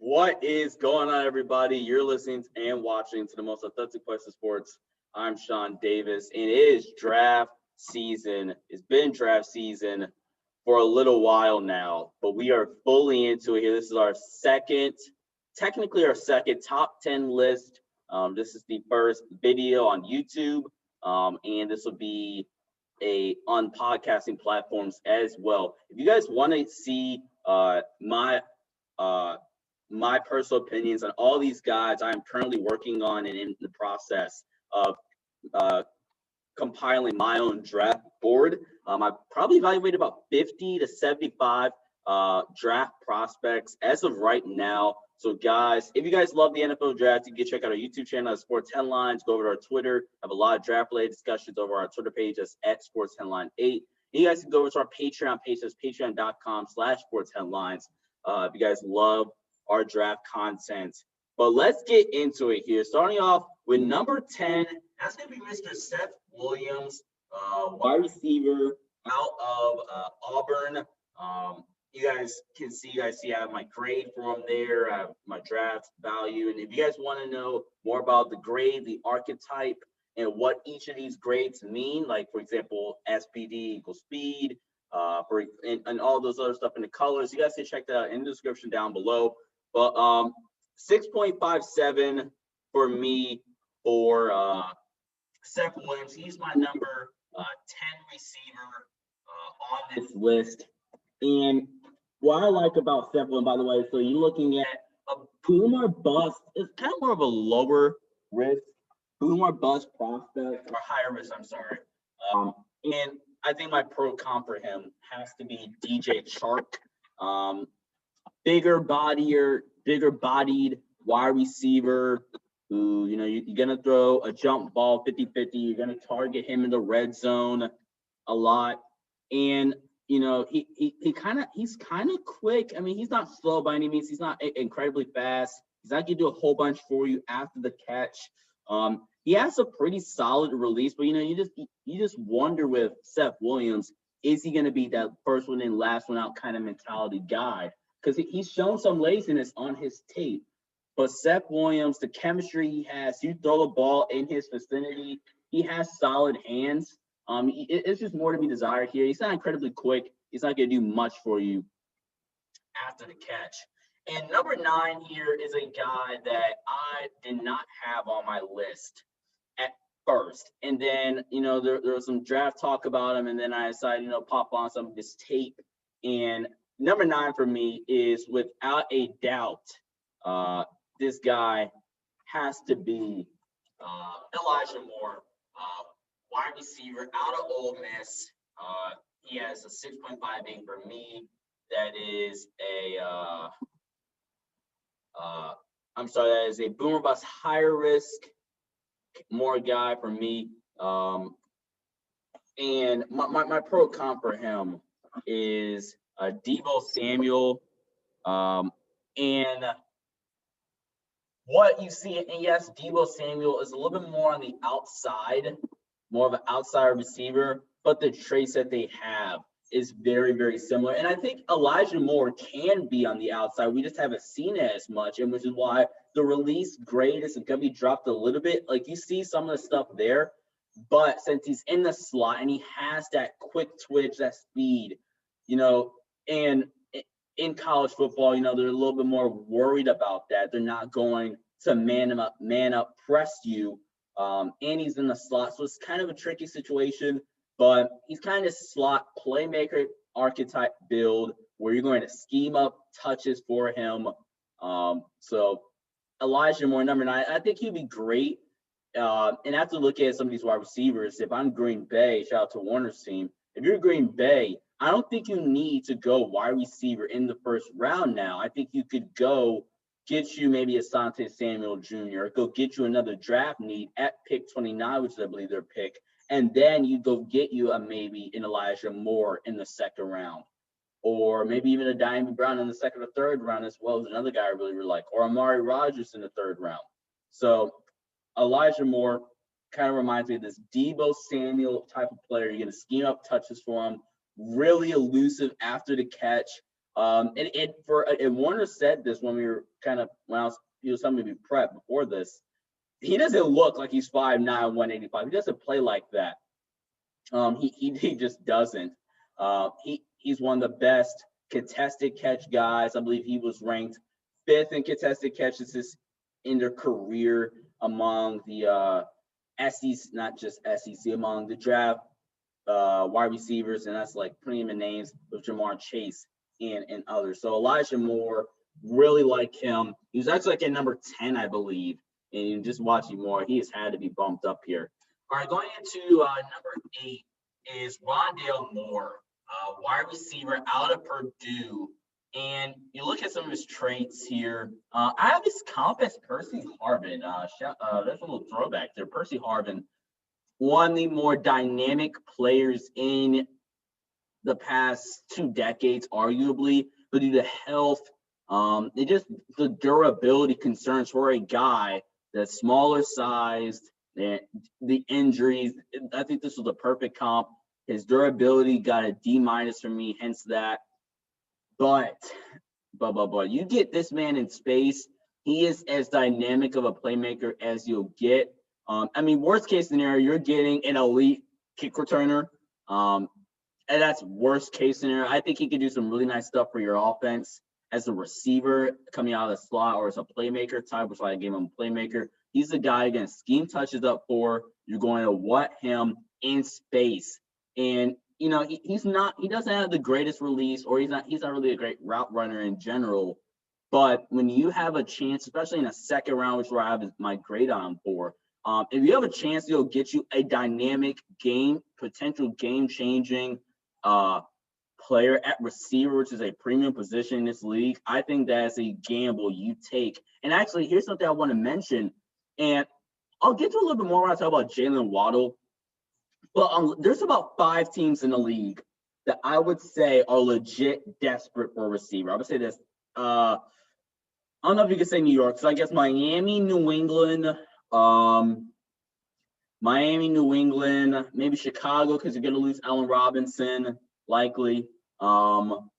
What is going on, everybody? You're listening and watching to the most authentic place in sports. I'm Sean Davis, and it is draft season. It's been draft season for a little while now, but we are fully into it here. This is our second top 10 list. This is the first video on YouTube, and this will be on podcasting platforms as well. If you guys want to see my personal opinions on all these guys I'm currently working on and in the process of compiling my own draft board. I've probably evaluated about 50 to 75 draft prospects as of right now. So guys, if you guys love the NFL draft, you can check out our YouTube channel at Sports Headlines. Go over to our Twitter. Have a lot of draft-related discussions over our Twitter page. That's at Sports Headline 8. And you guys can go over to our Patreon page. That's patreon.com/Sports Headlines. If you guys love our draft content. But let's get into it here. Starting off with number 10, that's going to be Mr. Seth Williams, wide receiver out of Auburn. You guys can see, I have my grade for him there. I have my draft value. And if you guys want to know more about the grade, the archetype, and what each of these grades mean, like, for example, SPD equals speed, and all those other stuff in the colors, you guys can check that out in the description down below. But 6.57 for me for Seth Williams. He's my number 10 receiver on this list. And what I like about Seth Williams, by the way, so you're looking at a boom or bust. It's kind of more of a lower risk, boom or bust prospect, or higher risk, I'm sorry. And I think my pro comp for him has to be DJ Chark. Bigger bodied wide receiver who, you're going to throw a jump ball 50-50. You're going to target him in the red zone a lot. And, he's kind of quick. I mean, he's not slow by any means. He's not incredibly fast. He's not going to do a whole bunch for you after the catch. He has a pretty solid release, but, you just wonder with Seth Williams, is he going to be that first one in, last one out kind of mentality guy? Because he's shown some laziness on his tape. But Seth Williams, the chemistry he has, you throw the ball in his vicinity, he has solid hands. It's just more to be desired here. He's not incredibly quick. He's not going to do much for you after the catch. And number 9 here is a guy that I did not have on my list at first. And then, there was some draft talk about him, and then I decided, pop on some of this tape. And number 9 for me is, without a doubt, this guy has to be Elijah Moore, wide receiver out of Ole Miss. He has a 6.58 for me. That is that is a boomer bust higher risk more guy for me. And my pro comp for him is Deebo Samuel. And what you see, and yes, Deebo Samuel is a little bit more on the outside, more of an outside receiver, but the traits that they have is very, very similar. And I think Elijah Moore can be on the outside. We just haven't seen it as much, and which is why the release grade is going to be dropped a little bit. Like, you see some of the stuff there, but since he's in the slot and he has that quick twitch, that speed, and in college football, they're a little bit more worried about that. They're not going to man up, press you, and he's in the slot. So it's kind of a tricky situation, but he's kind of slot playmaker archetype build where you're going to scheme up touches for him. So Elijah Moore, number 9, I think he'd be great. And I have to look at some of these wide receivers. If I'm Green Bay, shout out to Warner's team. If you're Green Bay, I don't think you need to go wide receiver in the first round now. I think you could go get you maybe Asante Samuel Jr., go get you another draft need at pick 29, which is, I believe, their pick, and then you go get you maybe an Elijah Moore in the second round, or maybe even a Diamond Brown in the second or third round as well as another guy I really, really like, or Amari Rodgers in the third round. So Elijah Moore kind of reminds me of this Deebo Samuel type of player. You're going to scheme up touches for him, really elusive after the catch. And Warner said this when we were when I was telling me to be prepped before this. He doesn't look like he's 5'9", 185. He doesn't play like that. He just doesn't. He's one of the best contested catch guys. I believe he was ranked 5th in contested catches in their career among the SEC, not just SEC, among the draft wide receivers, and that's like putting him in names with Jamar Chase and others. So Elijah Moore, really like him. He was actually like at number 10, I believe. And just watching Moore, he has had to be bumped up here. All right, going into number 8 is Rondale Moore, wide receiver out of Purdue. And you look at some of his traits here. I have his comp as Percy Harvin. There's a little throwback there. Percy Harvin, one of the more dynamic players in the past 2 decades, arguably, but due to health, the durability concerns for a guy that's smaller sized, and the injuries. I think this was a perfect comp. His durability got a D- for me, hence that. But you get this man in space, he is as dynamic of a playmaker as you'll get. Worst case scenario, you're getting an elite kick returner. And that's worst case scenario. I think he could do some really nice stuff for your offense as a receiver coming out of the slot or as a playmaker type, which I gave him a playmaker. He's the guy, again, scheme touches up for. You're going to what him in space. And, he doesn't have the greatest release, or he's not really a great route runner in general. But when you have a chance, especially in a second round, which I have my grade on for, if you have a chance, it'll get you a dynamic potential game-changing player at receiver, which is a premium position in this league. I think that's a gamble you take. And actually, here's something I want to mention, and I'll get to a little bit more when I talk about Jaylen Waddle. But there's about 5 teams in the league that I would say are legit desperate for a receiver. I would say this. I don't know if you could say New York, so I guess Miami, New England, maybe Chicago, because you're going to lose Allen Robinson, likely. And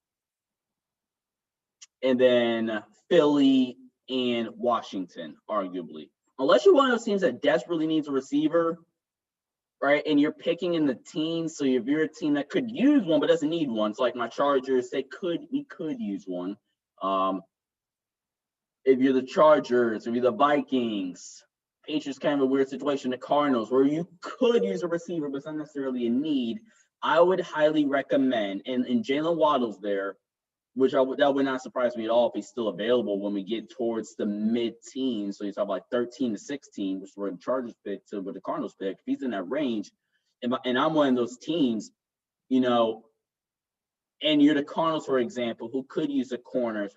then Philly and Washington, arguably. Unless you're one of those teams that desperately needs a receiver, right, and you're picking in the teens, so if you're a team that could use one but doesn't need one, it's like my Chargers, we could use one. If you're the Chargers, if you're the Vikings, Patriots, kind of a weird situation, the Cardinals, where you could use a receiver but it's not necessarily a need, I would highly recommend, and Jaylen Waddle's there, which that would not surprise me at all if he's still available when we get towards the mid-teens. So you talk about 13 to 16, which is where the Chargers pick to where the Cardinals pick. If he's in that range, and I'm one of those teams, and you're the Cardinals, for example, who could use a corner,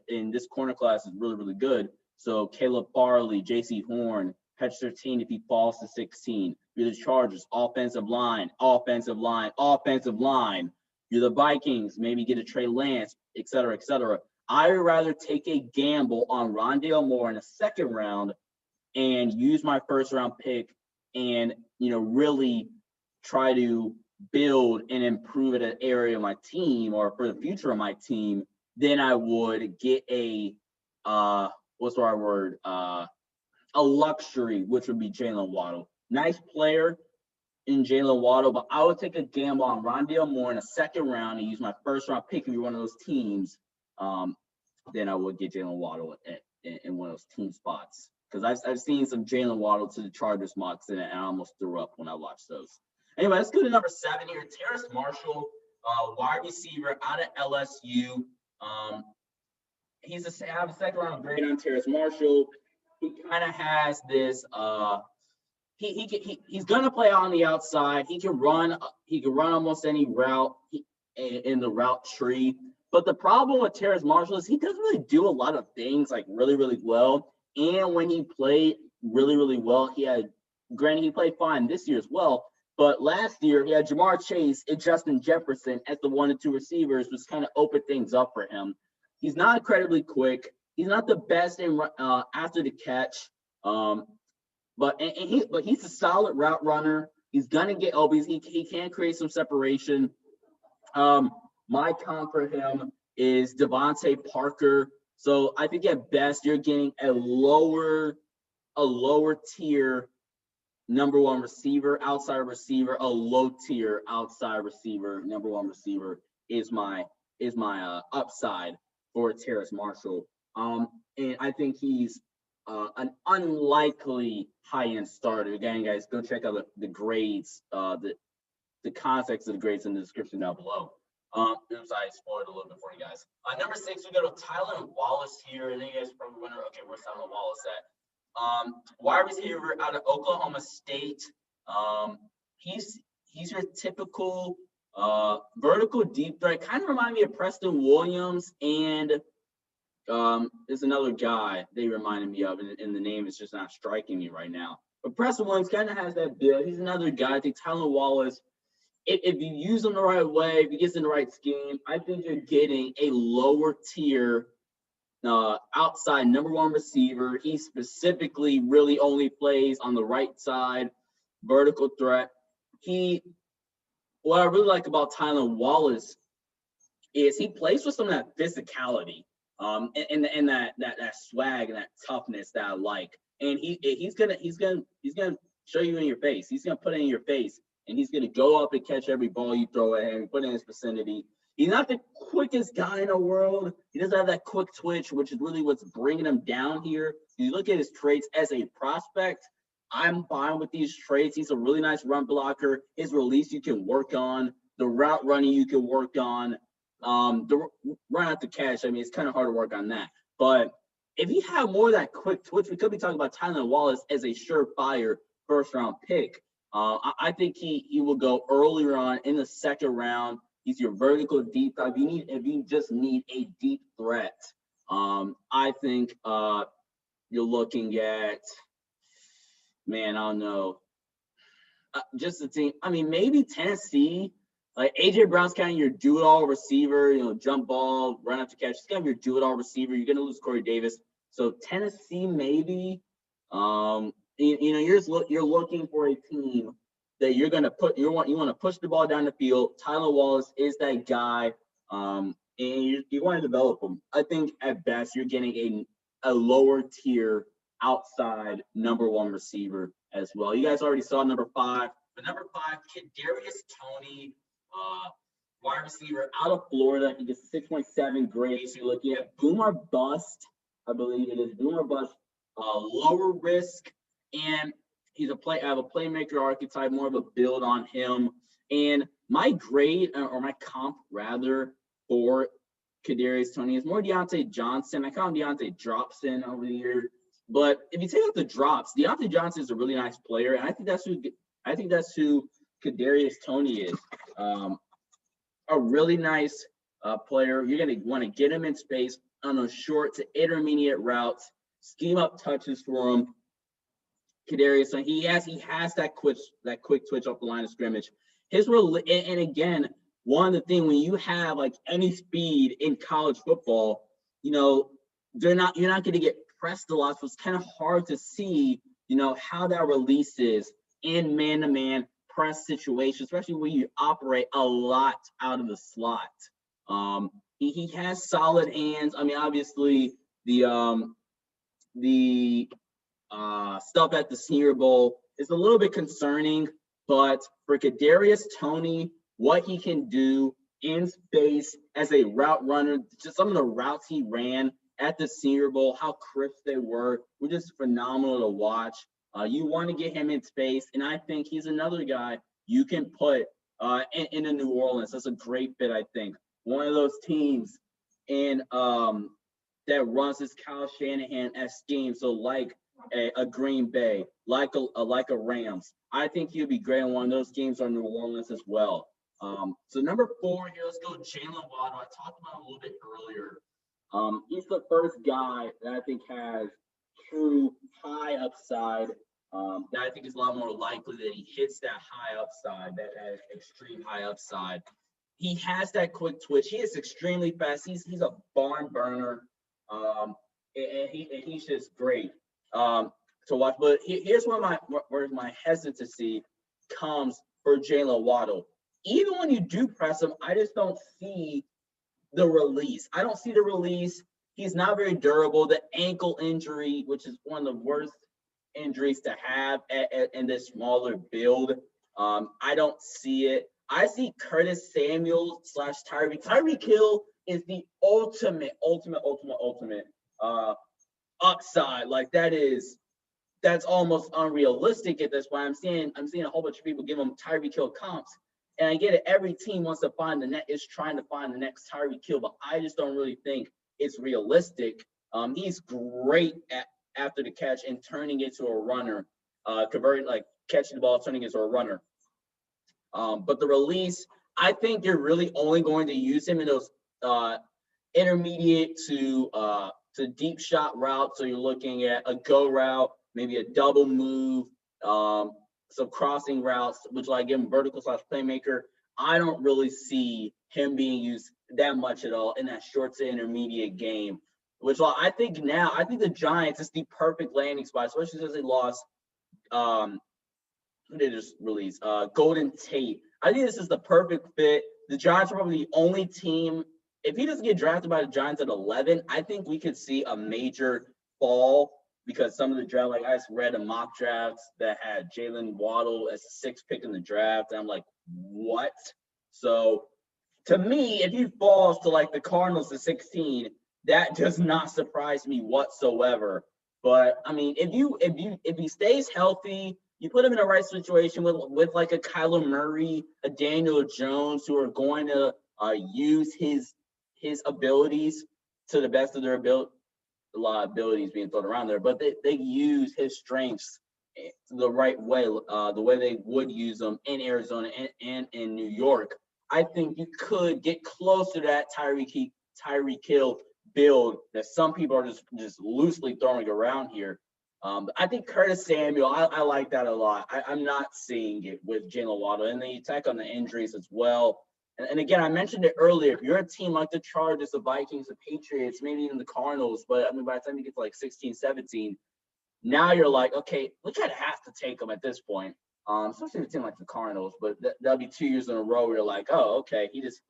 and this corner class is really, really good. So Caleb Farley, J.C. Horn, Patrick 13 if he falls to 16. You're the Chargers, offensive line. You're the Vikings, maybe get a Trey Lance, et cetera, et cetera. I would rather take a gamble on Rondale Moore in the second round and use my first round pick and, really try to build and improve at an area of my team or for the future of my team than I would get a luxury, which would be Jaylen Waddle. Nice player in Jaylen Waddle, but I would take a gamble on Rondale Moore in a second round and use my first round pick if you're one of those teams. Then I would get Jaylen Waddle in one of those team spots, because I've seen some Jaylen Waddle to the Chargers mocks and I almost threw up when I watched those. Anyway, let's go to number 7 here. Terrace Marshall, wide receiver out of LSU. I have a second round grade on Terrace Marshall. He kind of has this. He's gonna play on the outside. He can run almost any route in the route tree. But the problem with Terrace Marshall is he doesn't really do a lot of things like really, really well. And when he played really, really well, he played fine this year as well. But last year he had Jamar Chase and Justin Jefferson as the 1 and 2 receivers, which kind of opened things up for him. He's not incredibly quick. He's not the best in after the catch. But he's a solid route runner. He's gonna get open. He can create some separation. My comp for him is Devontae Parker. So I think at best you're getting a lower tier number one receiver, outside receiver, a low tier outside receiver, number one receiver is my upside for Terrace Marshall. And I think he's an unlikely high-end starter. Again, guys, go check out the grades, the context of the grades in the description down below. Oops, I spoiled a little bit for you guys. Number 6, we go to Tylan Wallace here. And then you guys probably wonder, okay, where's Tylan Wallace at? Wide receiver out of Oklahoma State. He's your typical vertical deep threat. Kind of remind me of Preston Williams, and there's another guy they reminded me of, and the name is just not striking me right now. But Preston Williams kind of has that build. He's another guy. I think Tylan Wallace, if you use him the right way, if he gets in the right scheme, I think you're getting a lower tier outside number one receiver. He specifically really only plays on the right side, vertical threat. What I really like about Tylan Wallace is he plays with some of that physicality, and that swag and that toughness that I like. And he's gonna show you in your face. He's gonna put it in your face, and he's gonna go up and catch every ball you throw at him, put it in his vicinity. He's not the quickest guy in the world. He doesn't have that quick twitch, which is really what's bringing him down here. You look at his traits as a prospect, I'm fine with these traits. He's a really nice run blocker. His release you can work on. The route running you can work on. The run out the catch, I mean, it's kind of hard to work on that. But if he had more of that quick twitch, we could be talking about Tylan Wallace as a surefire first-round pick. I think he will go earlier on in the second round. He's your vertical deep threat. If you just need a deep threat, I think you're looking at, man, I don't know, just the team. I mean, maybe Tennessee. Like AJ Brown's kind of your do-it-all receiver. Jump ball, run after catch. He's kind of your do-it-all receiver. You're gonna lose Corey Davis, so Tennessee maybe. You're looking for a team that you're gonna put. You want to push the ball down the field. Tylan Wallace is that guy, and you want to develop him. I think at best you're getting a lower tier outside number one receiver as well. You guys already saw number 5. But number 5, Kadarius Toney, wide receiver out of Florida. He gets 6.7 grade. So you're looking at boomer bust, I believe it is boomer bust, lower risk, and I have a playmaker archetype, more of a build on him. And my grade, or my comp rather, for Kadarius Toney is more Deontay Johnson. I call him Deontay Dropson over the years. But if you take out the drops, Deontay Johnson is a really nice player, and I think that's who Kadarius Toney is. A really nice player. You're going to want to get him in space on those short to intermediate routes, scheme up touches for him. Kadarius, so he has that quick twitch off the line of scrimmage. And again, one of the things when you have like any speed in college football, you're not going to get pressed a lot, so it's kind of hard to see, how that release is in man-to-man press situations, especially when you operate a lot out of the slot. He has solid hands. I mean, obviously the stuff at the Senior Bowl is a little bit concerning, but for Kadarius Toney, what he can do in space as a route runner, just some of the routes he ran at the Senior Bowl, how crisp they were just phenomenal to watch. You want to get him in space, and I think he's another guy you can put in New Orleans. That's a great fit, I think. One of those teams in that runs this Kyle Shanahan-esque scheme, so like a Green Bay, like a Rams. I think he'll be great in one of those games or New Orleans as well. So number 4 here, let's go Jaylen Waddle. I talked about him a little bit earlier. He's the first guy that I think has true high upside. That I think is a lot more likely that he hits that high upside, that extreme high upside. He has that quick twitch. He is extremely fast. He's a barn burner, and he's just great to watch. But here's where my hesitancy comes for Jaylen Waddle. Even when you do press him, I just don't see the release. I don't see the release. He's not very durable. The ankle injury, which is one of the worst injuries to have in this smaller build. I don't see it. I see Curtis Samuel / Tyreek. Tyreek Hill is the ultimate upside. Like that's almost unrealistic at this point. I'm seeing a whole bunch of people give him Tyreek Hill comps. And I get it. Every team wants to find is trying to find the next Tyreek Hill, but I just don't really think it's realistic. He's great at after the catch and turning it to a runner, converting, like catching the ball, turning it to a runner. But the release, I think you're really only going to use him in those intermediate to deep shot routes. So you're looking at a go route, maybe a double move, some crossing routes, which like give him vertical / playmaker. I don't really see him being used that much at all in that short to intermediate game, which I think the Giants is the perfect landing spot, especially since they lost who did just release? Golden Tate. I think this is the perfect fit. The Giants are probably the only team. If he doesn't get drafted by the Giants at 11, I think we could see a major fall because some of the draft, like I just read a mock drafts that had Jaylen Waddle as the 6th pick in the draft. And I'm like, what? So to me, if he falls to like the Cardinals at 16, that does not surprise me whatsoever. But I mean, if he stays healthy, you put him in the right situation with like a Kyler Murray, a Daniel Jones, who are going to use his abilities to the best of their ability. A lot of abilities being thrown around there, but they use his strengths the right way, the way they would use them in Arizona and in New York. I think you could get close to that Tyreek Hill build that some people are just loosely throwing around here. I think Curtis Samuel, I like that a lot. I'm not seeing it with Jaylen Waddle, and then you tack on the injuries as well. And again, I mentioned it earlier. If you're a team like the Chargers, the Vikings, the Patriots, maybe even the Cardinals, but I mean, by the time you get to like 16, 17, now you're like, okay, we kind of have to take them at this point. Especially a team like the Cardinals, but that'll be 2 years in a row where you're like, oh, okay, he just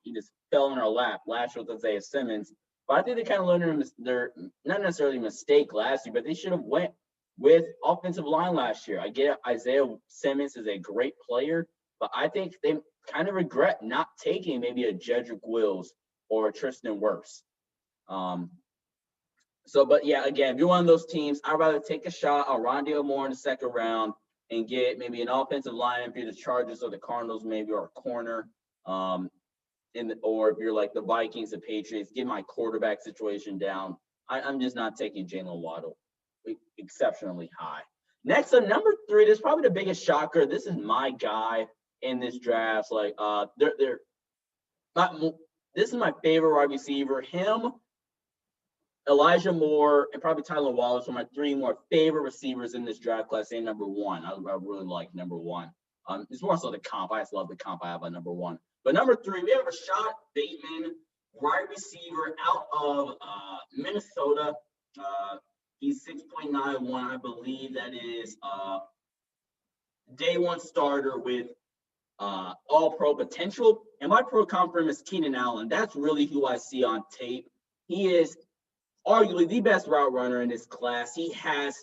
fell in our lap. Last year with Isaiah Simmons, but I think they kind of learned their not necessarily a mistake last year, but they should have went with offensive line last year. I get Isaiah Simmons is a great player, but I think they kind of regret not taking maybe a Jedrick Wills or a Tristan Wirfs. But yeah, again, if you're one of those teams, I'd rather take a shot on Rondale Moore in the 2nd round and get maybe an offensive line if you're the Chargers or the Cardinals, maybe, or a corner. Or if you're like the Vikings, the Patriots, get my quarterback situation down. I'm just not taking Jaylen Waddle exceptionally high. Next up, number 3, this is probably the biggest shocker. This is my guy in this draft. Like, this is my favorite wide receiver. Him, Elijah Moore, and probably Tylan Wallace are my 3 more favorite receivers in this draft class. And number 1, I really like number 1. It's more so the comp. I just love the comp I have on number 1. But number 3, we have Rashod Bateman, wide receiver out of Minnesota. He's 6.91. I believe that is day 1 starter with all-pro potential. And my pro comp for him is Keenan Allen. That's really who I see on tape. He is arguably the best route runner in this class. He has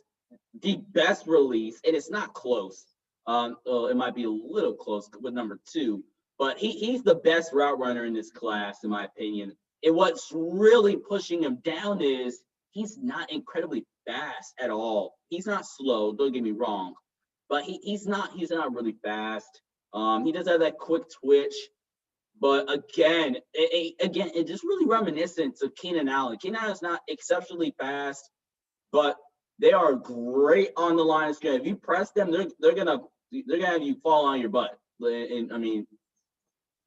the best release, and it's not close. It might be a little close with number 2, but he's the best route runner in this class, in my opinion. And what's really pushing him down is he's not incredibly fast at all. He's not slow, don't get me wrong, but he's not really fast. He does have that quick twitch, but again, it just really reminiscent of Keenan Allen. Keenan Allen's not exceptionally fast, but they are great on the line of scrimmage. If you press them, they're gonna have you fall on your butt. And I mean,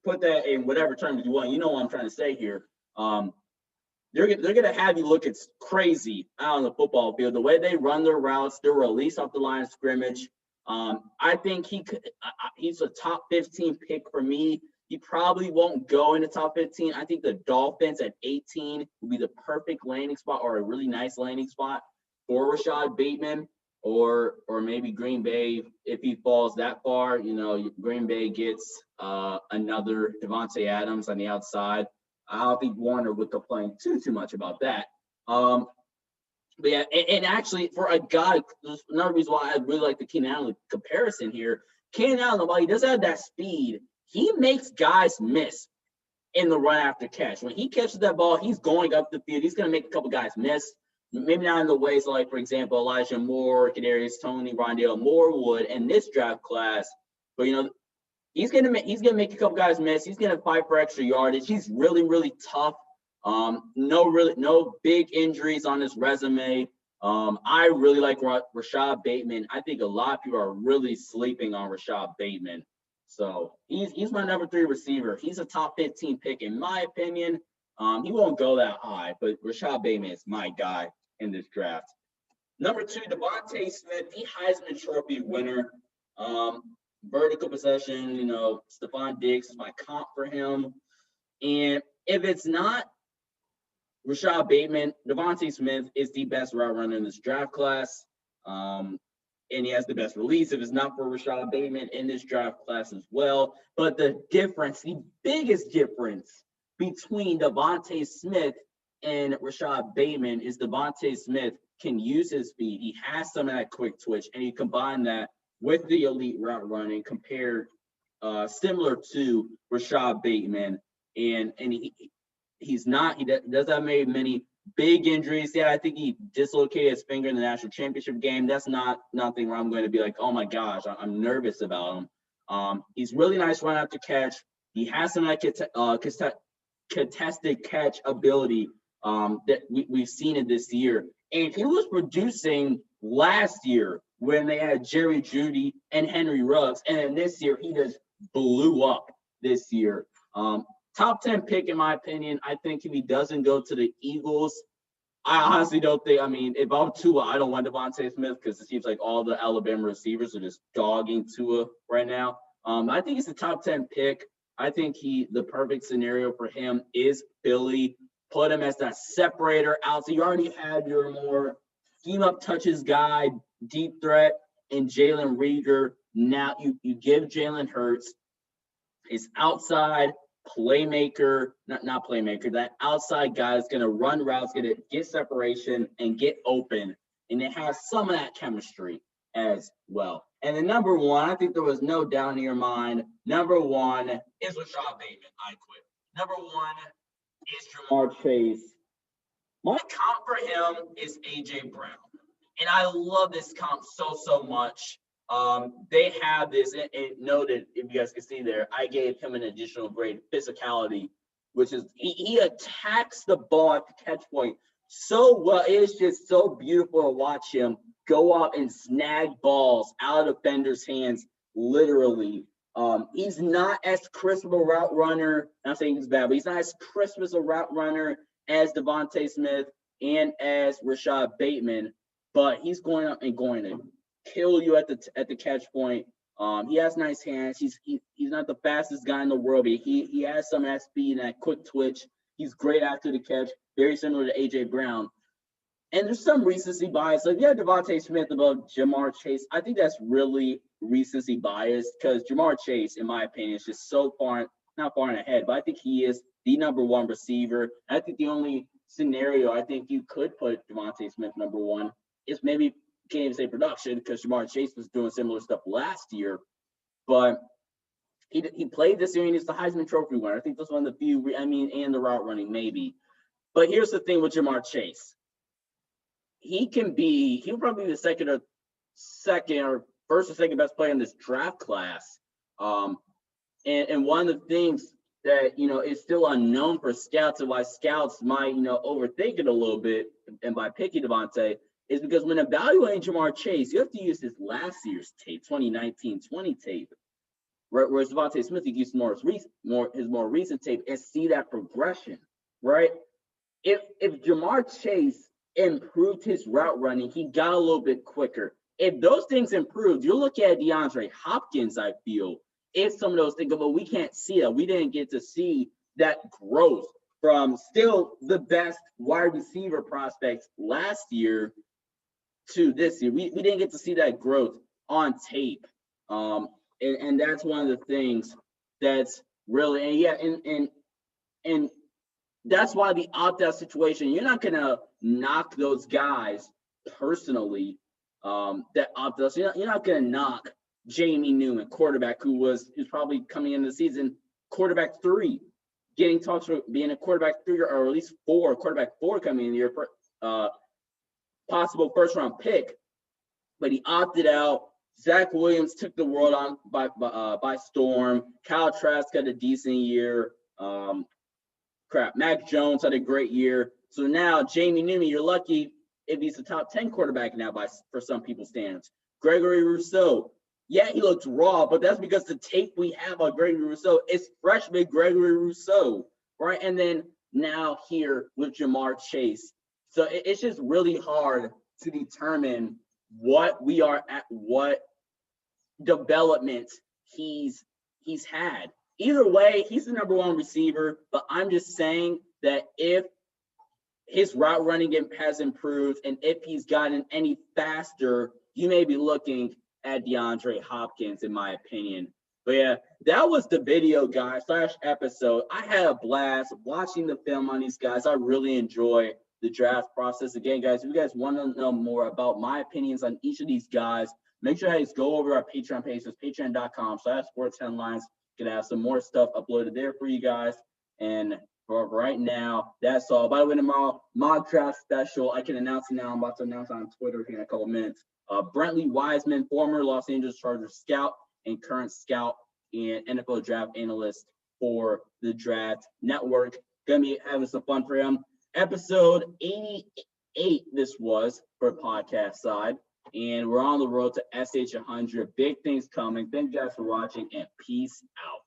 put that in whatever terms you want. You know what I'm trying to say here. They're gonna have you look it's crazy out on the football field. The way they run their routes, their release off the line of scrimmage. I think he's a top 15 pick for me. He probably won't go in the top 15. I think the Dolphins at 18 would be the perfect landing spot, or a really nice landing spot for Rashod Bateman, or maybe Green Bay if he falls that far. You know, Green Bay gets another Devonta Adams on the outside. I don't think Warner would complain too much about that. But yeah, and actually for a guy, there's another reason why I really like the Keenan Allen comparison here. Keenan Allen, while he doesn't have that speed, he makes guys miss in the run after catch. When he catches that ball, he's going up the field. He's going to make a couple guys miss. Maybe not in the ways like, for example, Elijah Moore, Kadarius Toney, Rondale Moore would in this draft class. But, he's gonna make a couple guys miss. He's gonna fight for extra yardage. He's really tough. No big injuries on his resume. I really like Rashod Bateman. I think a lot of people are really sleeping on Rashod Bateman. So he's my number 3 receiver. He's a top 15 pick in my opinion. He won't go that high, but Rashod Bateman is my guy in this draft. Number 2, Devonta Smith, the Heisman Trophy winner. Vertical possession, Stephon Diggs is my comp for him. And if it's not Rashod Bateman, Devonta Smith is the best route runner in this draft class. And he has the best release if it's not for Rashod Bateman in this draft class as well. But the biggest difference between Devonta Smith and Rashod Bateman is Devonta Smith can use his speed. He has some of that quick twitch, and you combine that with the elite route running compared similar to Rashod Bateman. And he doesn't have many big injuries. Yeah, I think he dislocated his finger in the national championship game. That's nothing where I'm going to be like, oh my gosh, I'm nervous about him. He's really nice run after catch. He has some contested catch ability that we've seen it this year. And he was producing last year when they had Jerry Jeudy and Henry Ruggs. And then this year, he just blew up this year. Top 10 pick, in my opinion. I think if he doesn't go to the Eagles, I honestly don't think, if I'm Tua, I don't want Devonta Smith because it seems like all the Alabama receivers are just dogging Tua right now. I think he's the top 10 pick. I think the perfect scenario for him is Philly. Put him as that separator out. So you already had your more scheme-up touches guy, deep threat, and Jalen Reagor. Now you give Jalen Hurts his outside playmaker, not playmaker, that outside guy is going to run routes, going to get separation and get open. And it has some of that chemistry as well. And then number 1, I think there was no doubt in your mind. Number 1 is Rashod Bateman. I quit. Number 1 is Ja'Marr Chase. My comp for him is A.J. Brown. And I love this comp so much. They have this, and noted, if you guys can see there, I gave him an additional grade, physicality, which is he attacks the ball at the catch point so well. It's just so beautiful to watch him go up and snag balls out of defenders' hands, literally. He's not as crisp of a route runner. I'm saying he's bad, but he's not as crisp as a route runner as Devonta Smith and as Rashod Bateman, but he's going up and going to kill you at the catch point. He has nice hands. He's not the fastest guy in the world, but he has some of that speed and that quick twitch. He's great after the catch, very similar to A.J. Brown. And there's some recency bias. So if you have Devonta Smith above Ja'Marr Chase, I think that's really recency bias because Ja'Marr Chase, in my opinion, is just so not far ahead, but I think he is the number 1 receiver. I think the only scenario I think you could put Devonta Smith number 1 is maybe can't even say production because Ja'Marr Chase was doing similar stuff last year, but he played this year and he's the Heisman Trophy winner. I think that's one of the few, and the route running maybe. But here's the thing with Ja'Marr Chase. He'll probably be the first or second best player in this draft class. And one of the things that, is still unknown for scouts and why scouts might, overthink it a little bit and by picking Devonta is because when evaluating Ja'Marr Chase, you have to use his last year's tape, 2019-20 tape. Right? Whereas Devonta Smith, you use his more recent tape and see that progression, right? If Ja'Marr Chase improved his route running, he got a little bit quicker. If those things improved, you're looking at DeAndre Hopkins, I feel. If some of those things, but we can't see that. We didn't get to see that growth from still the best wide receiver prospects last year to this year. We didn't get to see that growth on tape. And that's one of the things that's really, and that's why the opt-out situation, you're not going to knock those guys personally that opt-out. You're not going to knock Jamie Newman, quarterback, who's probably coming into the season, quarterback 3, getting talks for being a quarterback 3 or at least 4, quarterback 4 coming in the year, possible first-round pick. But he opted out. Zach Williams took the world on by storm. Kyle Trask had a decent year. Mac Jones had a great year. So now Jamie Newman, you're lucky if he's a top 10 quarterback now for some people's standards. Gregory Rousseau, yeah, he looks raw, but that's because the tape we have on Gregory Rousseau is freshman Gregory Rousseau, right? And then now here with Jamar Chase. So it's just really hard to determine what we are at, what development he's had. Either way, he's the number 1 receiver, but I'm just saying that if his route running game has improved and if he's gotten any faster, you may be looking at DeAndre Hopkins, in my opinion. But yeah, that was the video, guys, / episode. I had a blast watching the film on these guys. I really enjoy the draft process. Again, guys, if you guys want to know more about my opinions on each of these guys, make sure you guys go over our Patreon page. It's patreon.com/sportsheadlines. Gonna have some more stuff uploaded there for you guys. And for right now, that's all. By the way, tomorrow, mock draft special. I can announce it now. I'm about to announce it on Twitter here in a couple minutes. Brentley Wiseman, former Los Angeles Chargers scout and current scout and NFL draft analyst for the Draft Network. Gonna be having some fun for him. Episode 88, this was for podcast side. And we're on the road to SH100. Big things coming. Thank you guys for watching, and peace out.